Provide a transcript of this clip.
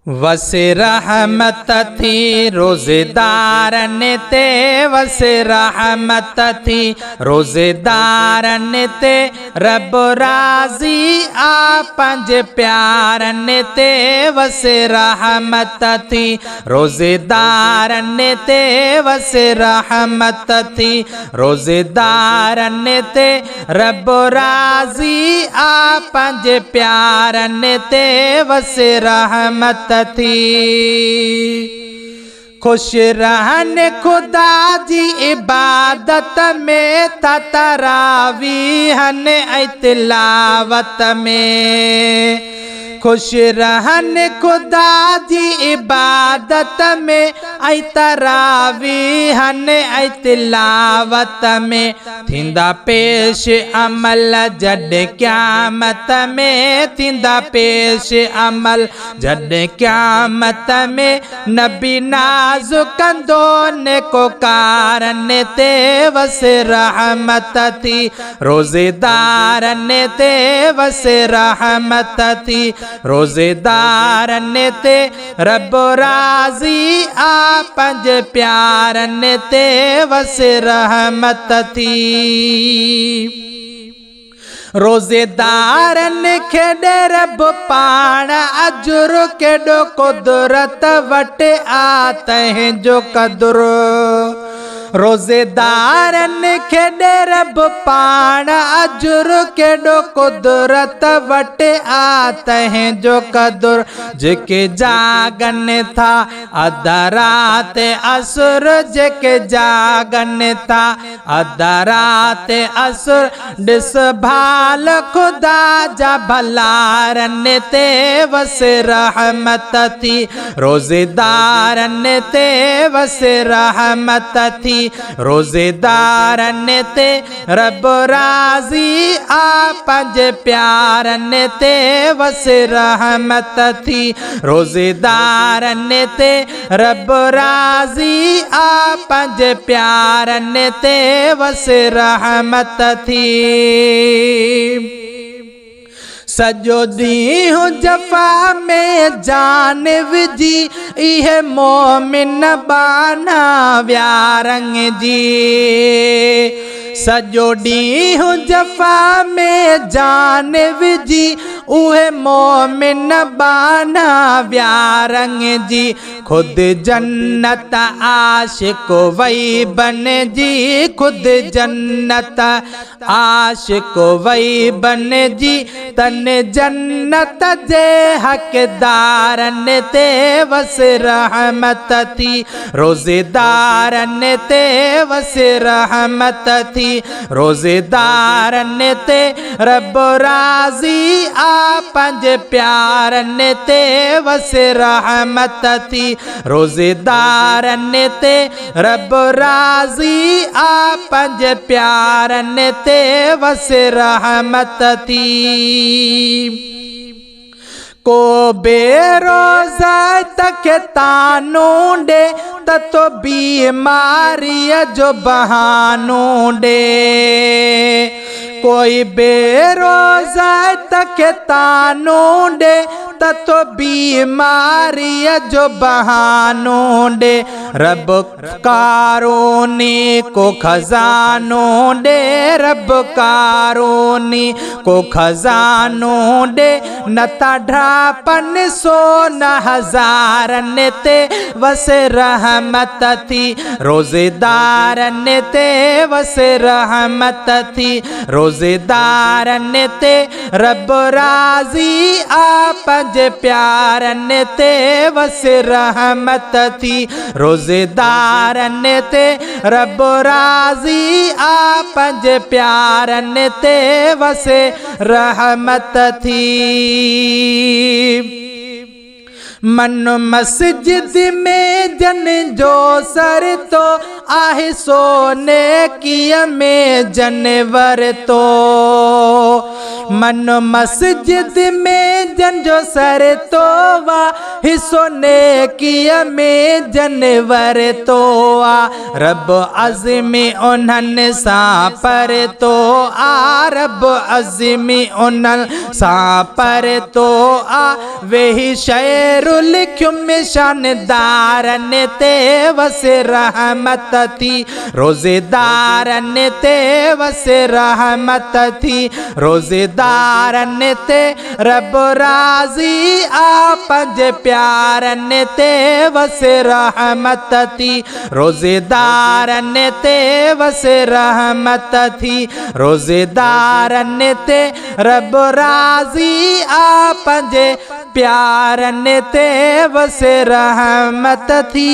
वस रहमत थी रोज़ेदारन ते, वस रहमत थी रोज़ेदारन ते, रब राज़ी आ पंहिंजे प्यारन ते। वस रहमत थी रोज़ेदारन ते, वस रहमत थी रोज़ेदारन ते, रब राज़ी आ पंहिंजे प्यारन ते। वस रहमत थी खुश रहन खुदा जी इबादत में, तरावीहन ऐं तिलावत में। खुश रहन खुदा जी इबादत में, ऐं तरावीहन ऐं तिलावत में। थींदा पेश अमल जॾहिं क़यामत में, थींदा पेश अमल जॾहिं क़यामत में। नबी नाज़ कंदो नेकोकारन ते, वस रहमत थी रोज़ेदारन ते, वस रहमत थी रोज़ेदारन ते, रब राज़ी आ पंहिंजे प्यारन ते। वस रहमत थी रोज़ेदारन खे रब पाण अजुर केॾो कुदरत वटि आ तंहिंजो क़दुरु। रोज़ेदारन खे रब पाण अजुर केॾो कुदरत वटि आ तंहिंजो क़दुरु। जेके जागन था अध रात असुर, जेके जागन था अध रात असुर, ॾिस भाल खुदा जा भलारन ते। वस रहमत थी रोज़ेदारन ते, वस रहमत थी रोज़ेदारन ते, रब राज़ी आ पंहिंजे प्यारन ते। वस रहमत थी रोज़ेदारन ते, रब राज़ी आ पंहिंजे प्यारन ते। वस रहमत थी सॼो ॾींहुं जफ़ा में जान विझी, इहे मोमिन बाना व्यारंग जी। सॼो ॾींहुं जफ़ा में जान विझी, उहे मोमिन बाना व्यारंग जी। खुद जन्नत आशिक वई बन जी, खुद जन्नत आशिक वई बन जी। तन जन्नत जे हक़दारन ते, वस रहमत थी रोज़ेदारन ते, वस रहमत थी रोज़ेदारन ते, रब राज़ी आ पंहिंजे प्यारन ते। वस रहमत थी रोज़ेदारन ते, रब राज़ी आ पंहिंजे प्यारन ते। वस रहमत थी को बेरोज़त खे तानो ॾे, त तो बीमारीअ जो बहानो ॾे। कोई बेरोज़त खे तानो ॾे, त तो बीमारीअ जो बहानो ॾे। रब कारोनी को खजानो ॾे, रब कारोनी को खजानो ॾे। न त ढापन सोन हज़ारन ते, वस रहमत थी रोज़ेदारन ते, वस रहमत थी रोज़ेदारन ते, रब राज़ी आ पंहिंजे प्यारन ते। वस रहमत थी रोज़ेदारन ते, रब राज़ी आ पंहिंजे प्यारन ते। वस रहमत थी मन मस्जिद में जन जो सर तो, आहे सोने किया में जानवर तो मन मस्जिद में जन जो सर तो वाह सोने किया में जानवर तो आ रब अज़मी उन्हनि सां पर तो आ रब अज़मी उन्हनि सां पर तो आ वेही शहरु लिखियुमि शानदारनि ते वसे रहमत थी रोज़ेदारनि ते वसे रहमत थी रोज़ेदारनि ते रब राज़ी आ पंहिंजे प्यारनि ते वसे रहमत थी रोज़ेदारनि ते वसे रहमत थी रोज़ेदारनि ते रब राज़ी आ पंहिंजे प्यारनि ते वसे रहमत थी।